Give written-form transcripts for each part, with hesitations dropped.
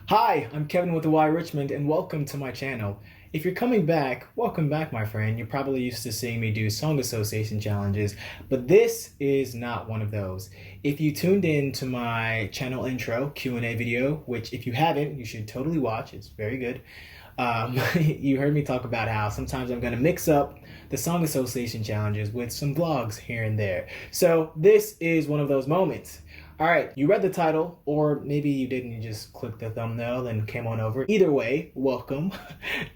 Hi, I'm Kevin with the Y Richmond, and welcome to my channel. If you're coming back, welcome back, my friend. You're probably used to seeing me do song association challenges, but this is not one of those. If you tuned in to my channel intro Q&A video, which if you haven't, you should totally watch. It's very good. You heard me talk about how sometimes I'm going to mix up the song association challenges with some vlogs here and there. So this is one of those moments. All right, you read the title, or maybe you didn't, you just clicked the thumbnail and came on over. Either way, welcome.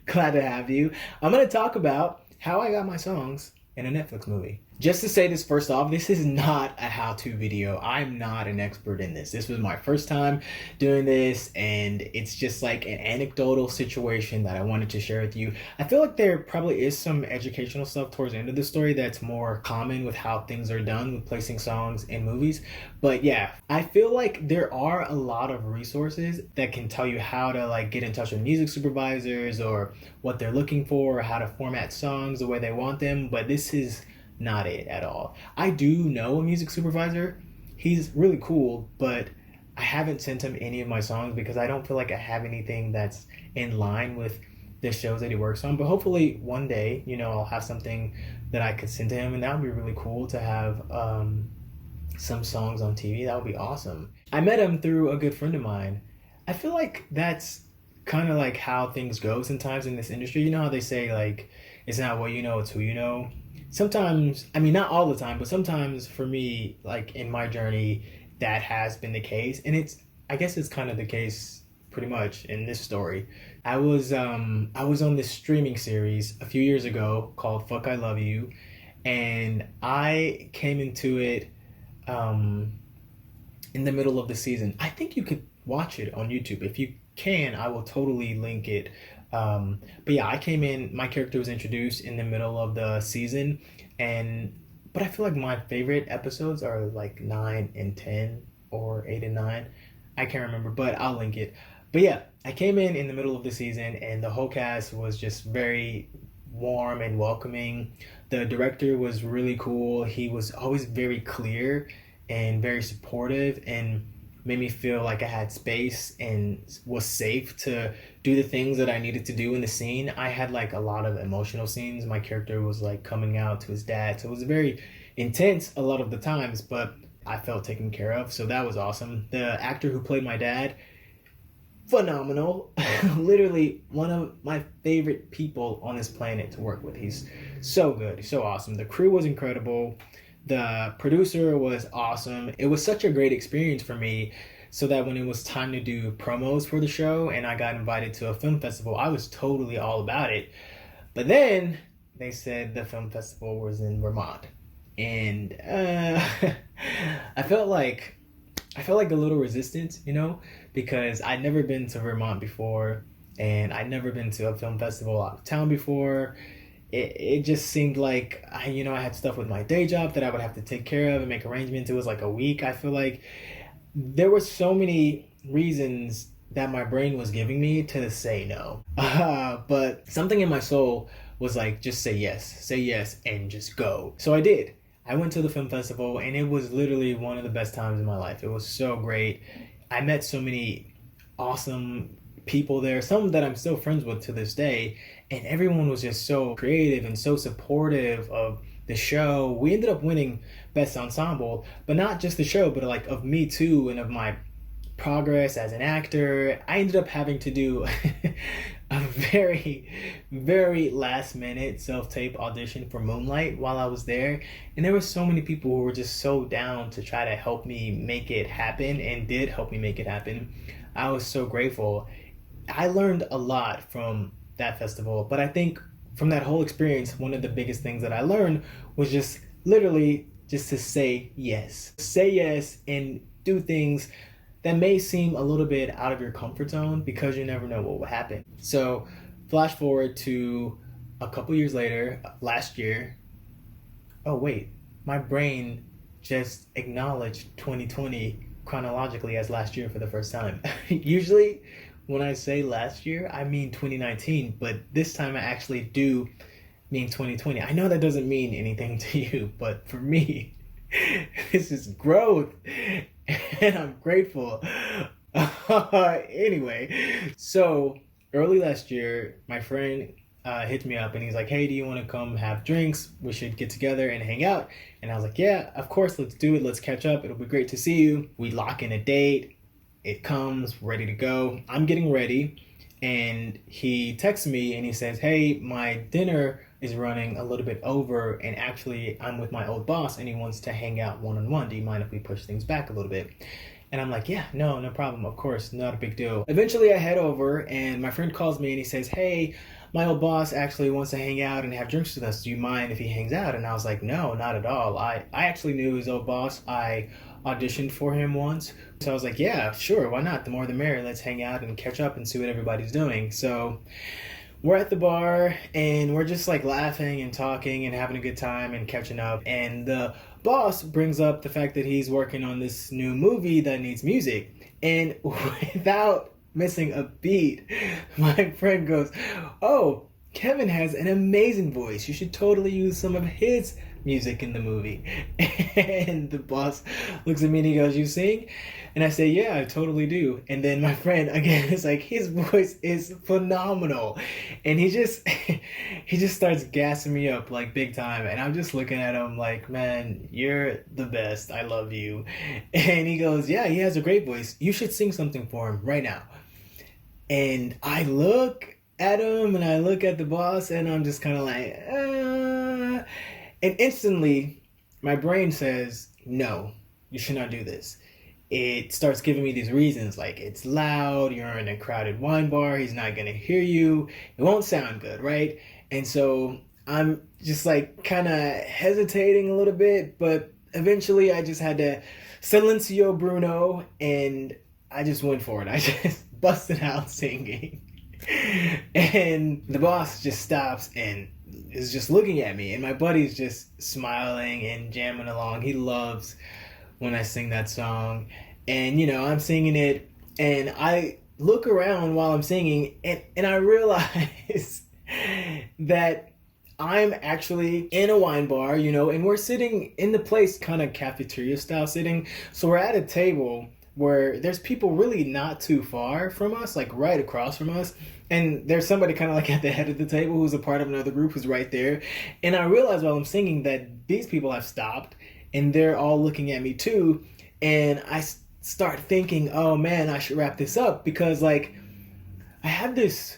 Glad to have you. I'm going to talk about how I got my songs in a Netflix movie. Just to say this first off, this is not a how-to video. I'm not an expert in this. This was my first time doing this, and it's just like an anecdotal situation that I wanted to share with you. I feel like there probably is some educational stuff towards the end of the story that's more common with how things are done with placing songs in movies. But yeah, I feel like there are a lot of resources that can tell you how to like get in touch with music supervisors or what they're looking for or how to format songs the way they want them, but this is not it at all. I do know a music supervisor. He's really cool, but I haven't sent him any of my songs because I don't feel like I have anything that's in line with the shows that he works on. But hopefully one day, I'll have something that I could send to him, and that would be really cool to have some songs on TV. That would be awesome. I met him through a good friend of mine. I feel like that's kind of like how things go sometimes in this industry. You know how they say like it's not what you know, it's who you know. Sometimes, I mean, not all the time, but sometimes for me, like in my journey, that has been the case. And I guess it's kind of the case pretty much in this story. I was on this streaming series a few years ago called Fuck I Love You. And I came into it in the middle of the season. I think you could watch it on YouTube. If you can, I will totally link it. But yeah, I came in, my character was introduced in the middle of the season, but I feel like my favorite episodes are like 9 and 10 or 8 and 9. I can't remember, but I'll link it. But yeah, I came in the middle of the season, and the whole cast was just very warm and welcoming. The director was really cool. He was always very clear and very supportive, and made me feel like I had space and was safe to do the things that I needed to do in the scene. I had like a lot of emotional scenes. My character was like coming out to his dad. So it was very intense a lot of the times, but I felt taken care of. So that was awesome. The actor who played my dad, phenomenal. Literally one of my favorite people on this planet to work with. He's so good. He's so awesome. The crew was incredible. The producer was awesome. It was such a great experience for me, so that when it was time to do promos for the show and I got invited to a film festival, I was totally all about it. But then they said the film festival was in Vermont. And I felt like a little resistance, because I'd never been to Vermont before, and I'd never been to a film festival out of town before. It just seemed like I had stuff with my day job that I would have to take care of and make arrangements. It was like a week. I feel like there were so many reasons that my brain was giving me to say no. But something in my soul was like, just say yes, and just go. So I did. I went to the film festival, and it was literally one of the best times in my life. It was so great. I met so many awesome people there, some that I'm still friends with to this day, and everyone was just so creative and so supportive of the show. We ended up winning Best Ensemble, but not just the show, but like of me too, and of my progress as an actor. I ended up having to do a very, very last minute self-tape audition for Moonlight while I was there. And there were so many people who were just so down to try to help me make it happen, and did help me make it happen. I was so grateful. I learned a lot from that festival, but I think from that whole experience, one of the biggest things that I learned was just literally just to say yes. Say yes and do things that may seem a little bit out of your comfort zone, because you never know what will happen. So flash forward to a couple years later, last year. Oh wait, my brain just acknowledged 2020 chronologically as last year for the first time. Usually when I say last year, I mean 2019, but this time I actually do mean 2020. I know that doesn't mean anything to you, but for me, this is growth, and I'm grateful. Anyway, so early last year, my friend hit me up and he's like, "Hey, do you want to come have drinks? We should get together and hang out." And I was like, "Yeah, of course, let's do it. Let's catch up. It'll be great to see you." We lock in a date. It comes, ready to go. I'm getting ready, and he texts me and he says, "Hey, my dinner is running a little bit over, and actually, I'm with my old boss, and he wants to hang out one on one. Do you mind if we push things back a little bit?" And I'm like, "Yeah, no problem. Of course, not a big deal." Eventually, I head over, and my friend calls me and he says, "Hey, my old boss actually wants to hang out and have drinks with us. Do you mind if he hangs out?" And I was like, "No, not at all. I actually knew his old boss. I auditioned for him once. So I was like, yeah, sure, why not? The more the merrier. Let's hang out and catch up and see what everybody's doing." So we're at the bar and we're just like laughing and talking and having a good time and catching up. And the boss brings up the fact that he's working on this new movie that needs music. And without missing a beat, my friend goes, "Oh, Kevyn has an amazing voice. You should totally use some of his music in the movie." And the boss looks at me and he goes, "You sing?" And I say, "Yeah, I totally do." And then my friend again is like, his voice is phenomenal. And he just starts gassing me up like big time. And I'm just looking at him like, "Man, you're the best. I love you." And he goes, "Yeah, he has a great voice. You should sing something for him right now." And I look at him and I look at the boss and I'm just kind of like, And instantly my brain says, "No, you should not do this." It starts giving me these reasons like it's loud, you're in a crowded wine bar, he's not going to hear you, it won't sound good, right? And so I'm just like kind of hesitating a little bit, but eventually I just had to silencio Bruno and I just went for it. I just busted out singing. And the boss just stops and is just looking at me, and my buddy's just smiling and jamming along. He loves when I sing that song. And I'm singing it and I look around while I'm singing and I realize that I'm actually in a wine bar, and we're sitting in the place kind of cafeteria style sitting. So we're at a table where there's people really not too far from us, like right across from us. And there's somebody kind of like at the head of the table who's a part of another group who's right there. And I realize while I'm singing that these people have stopped and they're all looking at me too. And I start thinking, oh man, I should wrap this up because like I have this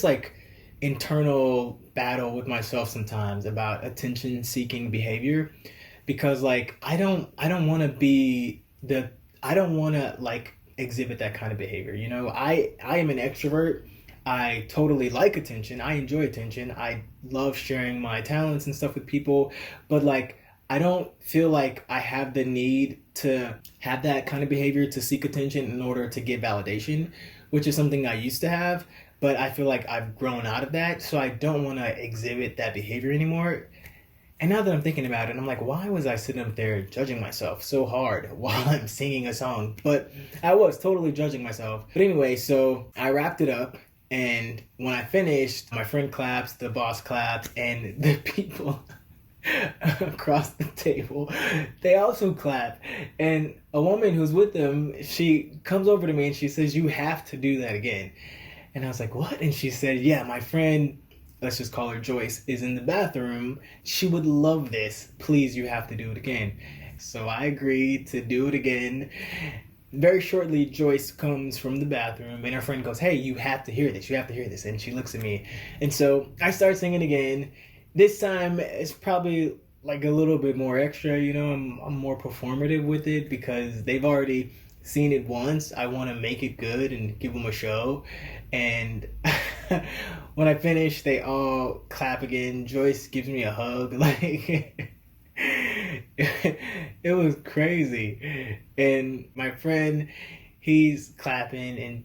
like internal battle with myself sometimes about attention seeking behavior because like I don't want to like exhibit that kind of behavior. I am an extrovert. I totally like attention. I enjoy attention. I love sharing my talents and stuff with people, but like I don't feel like I have the need to have that kind of behavior to seek attention in order to get validation, which is something I used to have, but I feel like I've grown out of that, so I don't want to exhibit that behavior anymore. And now that I'm thinking about it, I'm like, why was I sitting up there judging myself so hard while I'm singing a song? But I was totally judging myself. But anyway, so I wrapped it up. And when I finished, my friend claps, the boss claps, and the people across the table, they also clap. And a woman who's with them, she comes over to me and she says, "You have to do that again." And I was like, "What?" And she said, "Yeah, my friend, let's just call her Joyce, is in the bathroom. She would love this. Please, you have to do it again." So I agreed to do it again. Very shortly, Joyce comes from the bathroom and her friend goes, "Hey, you have to hear this. You have to hear this." And she looks at me. And so I start singing again. This time it's probably like a little bit more extra, I'm more performative with it because they've already seen it once. I want to make it good and give them a show. And when I finish, they all clap again. Joyce gives me a hug. Like, it was crazy. And my friend, he's clapping and,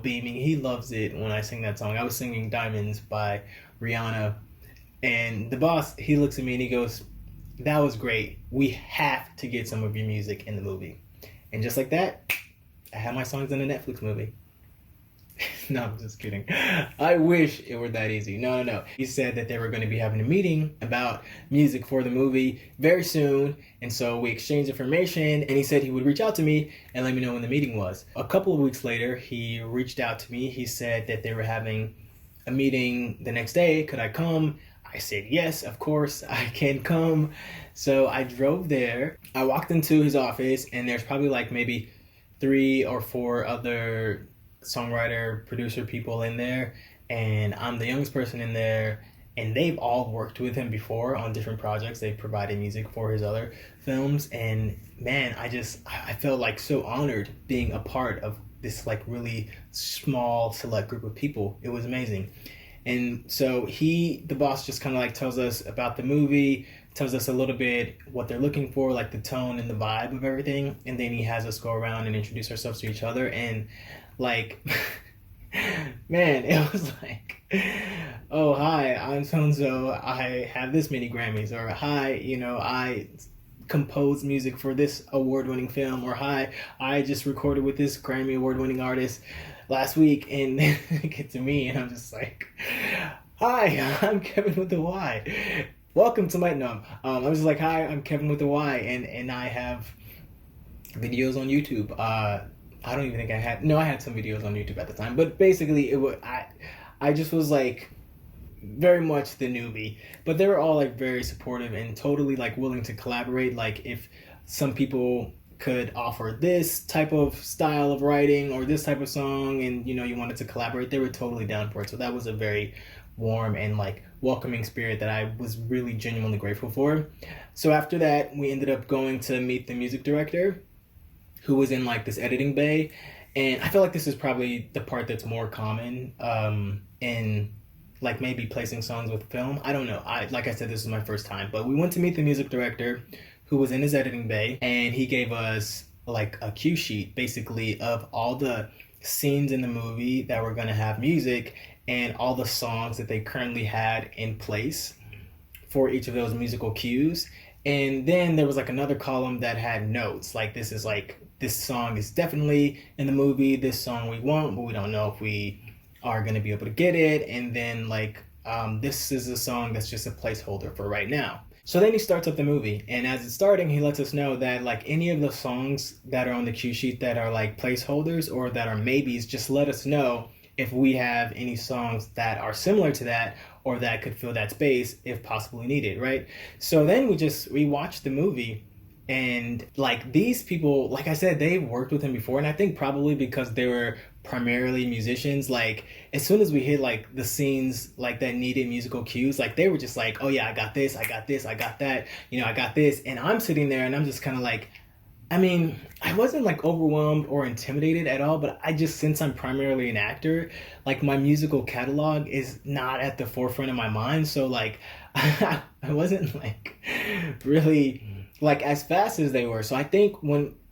beaming. He loves it when I sing that song. I was singing Diamonds by Rihanna. And the boss, he looks at me and he goes, "That was great. We have to get some of your music in the movie." And just like that, I have my songs in a Netflix movie. No, I'm just kidding. I wish it were that easy. No, no, no. He said that they were going to be having a meeting about music for the movie very soon. And so we exchanged information, and he said he would reach out to me and let me know when the meeting was. A couple of weeks later, he reached out to me. He said that they were having a meeting the next day. Could I come? I said, yes, of course, I can come. So I drove there. I walked into his office, and there's probably like maybe 3 or 4 other songwriter, producer people in there, and I'm the youngest person in there, and they've all worked with him before on different projects. They've provided music for his other films, and man, I felt like so honored being a part of this like really small select group of people. It was amazing. And so the boss just kind of like tells us about the movie, tells us a little bit what they're looking for, like the tone and the vibe of everything, and then he has us go around and introduce ourselves to each other. And like, man, it was like, oh, hi, I'm so-and-so, I have this many Grammys, or hi, I composed music for this award-winning film, or hi, I just recorded with this Grammy award-winning artist last week. And then they get to me, and I'm just like, hi, I'm Kevin with the Y. Welcome to my, no, I was just like, hi, I'm Kevin with the Y, and I have videos on YouTube. I don't even think I had some videos on YouTube at the time, but basically I just was like very much the newbie, but they were all like very supportive and totally like willing to collaborate. Like if some people could offer this type of style of writing or this type of song, and you wanted to collaborate, they were totally down for it. So that was a very warm and like welcoming spirit that I was really genuinely grateful for. So after that, we ended up going to meet the music director, who was in like this editing bay. And I feel like this is probably the part that's more common in like maybe placing songs with film. I don't know. Like I said, this is my first time, but we went to meet the music director, who was in his editing bay, and he gave us like a cue sheet basically of all the scenes in the movie that were going to have music, and all the songs that they currently had in place for each of those musical cues. And then there was like another column that had notes, like this song is definitely in the movie, this song we want, but we don't know if we are going to be able to get it. And then like this is a song that's just a placeholder for right now. So then he starts up the movie, and as it's starting, he lets us know that like any of the songs that are on the cue sheet that are like placeholders or that are maybes, just let us know if we have any songs that are similar to that or that could fill that space if possibly needed, right? So then we watched the movie, and like these people, like I said, they've worked with him before, and I think probably because they were primarily musicians, like as soon as we hit like the scenes like that needed musical cues, like they were just like, oh yeah, I got this, I got that, I got this. And I'm sitting there and I'm just kind of like, I mean, I wasn't like overwhelmed or intimidated at all, but since I'm primarily an actor, like my musical catalog is not at the forefront of my mind. So like, I wasn't like really like as fast as they were. So I think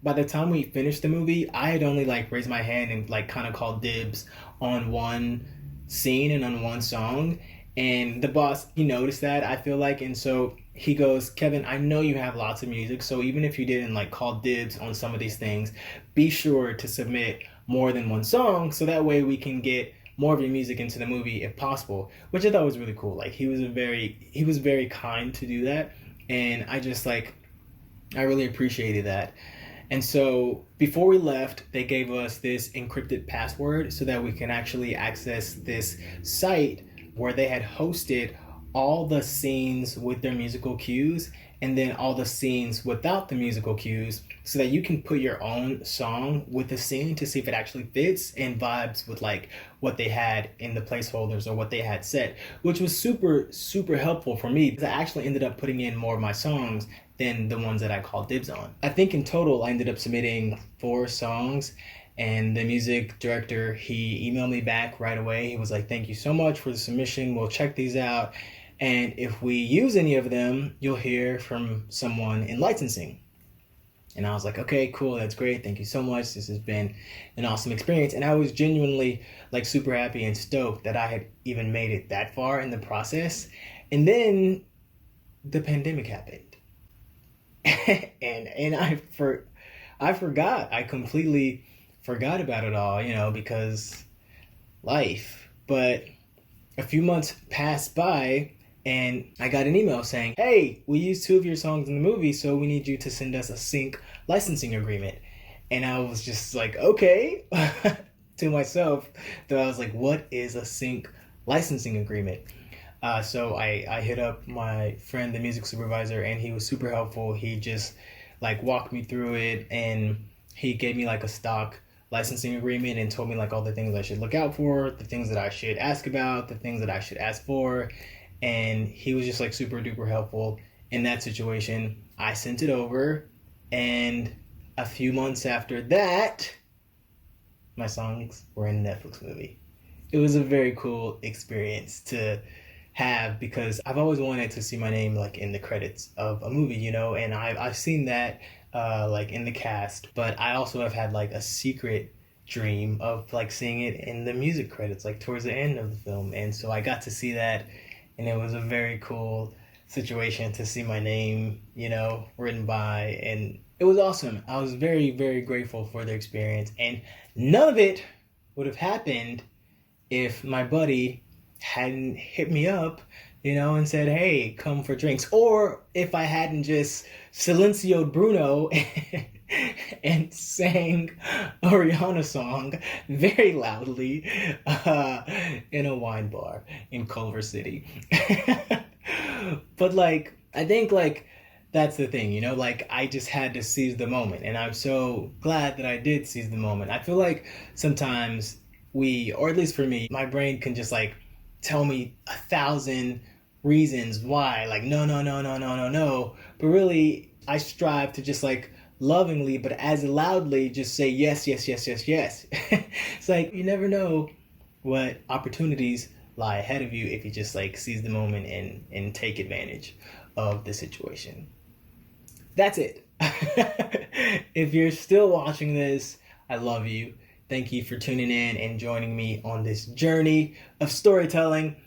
by the time we finished the movie, I had only like raised my hand and like kind of called dibs on one scene and on one song. And the boss, he noticed that, I feel like. And so he goes, Kevin, I know you have lots of music, so even if you didn't like call dibs on some of these things, be sure to submit more than one song, so that way we can get more of your music into the movie if possible, which I thought was really cool. Like he was very kind to do that, and I really appreciated that. And so before we left, they gave us this encrypted password so that we can actually access this site where they had hosted all the scenes with their musical cues, and then all the scenes without the musical cues, so that you can put your own song with the scene to see if it actually fits and vibes with like what they had in the placeholders or what they had set, which was super, super helpful for me because I actually ended up putting in more of my songs than the ones that I called dibs on. I think in total, I ended up submitting 4 songs, and the music director, he emailed me back right away. He was like, thank you so much for the submission. We'll check these out. And if we use any of them, you'll hear from someone in licensing. And I was like, okay, cool. That's great. Thank you so much. This has been an awesome experience. And I was genuinely like super happy and stoked that I had even made it that far in the process. And then the pandemic happened. and I forgot. I completely forgot about it all, because life. But a few months passed by and I got an email saying, hey, we used 2 of your songs in the movie, so we need you to send us a sync licensing agreement. And I was just like, okay, to myself. Though I was like, what is a sync licensing agreement? So I hit up my friend, the music supervisor, and he was super helpful. He just like walked me through it, and he gave me like a stock licensing agreement and told me like all the things I should look out for, the things that I should ask about, the things that I should ask for. And he was just like super duper helpful in that situation. I sent it over, and a few months after that, my songs were in a Netflix movie. It was a very cool experience to have because I've always wanted to see my name like in the credits of a movie, you know, and I've seen that like in the cast, but I also have had like a secret dream of like seeing it in the music credits, like towards the end of the film. And so I got to see that, and it was a very cool situation to see my name, you know, written by, and it was awesome. I was very, very grateful for the experience, and none of it would have happened if my buddy hadn't hit me up, you know, and said, hey, come for drinks. Or if I hadn't just silencioed Bruno and sang a Rihanna song very loudly in a wine bar in Culver City. But like, I think like that's the thing, you know, like I just had to seize the moment, and I'm so glad that I did seize the moment. I feel like sometimes or at least for me, my brain can just like tell me 1,000 reasons why, like no, no, no, no, no, no, no. But really, I strive to just like lovingly, but as loudly, just say yes, yes, yes, yes, yes. It's like you never know what opportunities lie ahead of you if you just like seize the moment and take advantage of the situation. That's it. If you're still watching this, I love you. Thank you for tuning in and joining me on this journey of storytelling.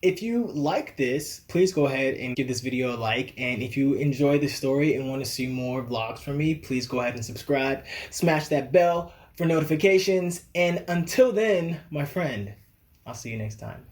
If you like this, please go ahead and give this video a like. And if you enjoy the story and want to see more vlogs from me, please go ahead and subscribe. Smash that bell for notifications. And until then, my friend, I'll see you next time.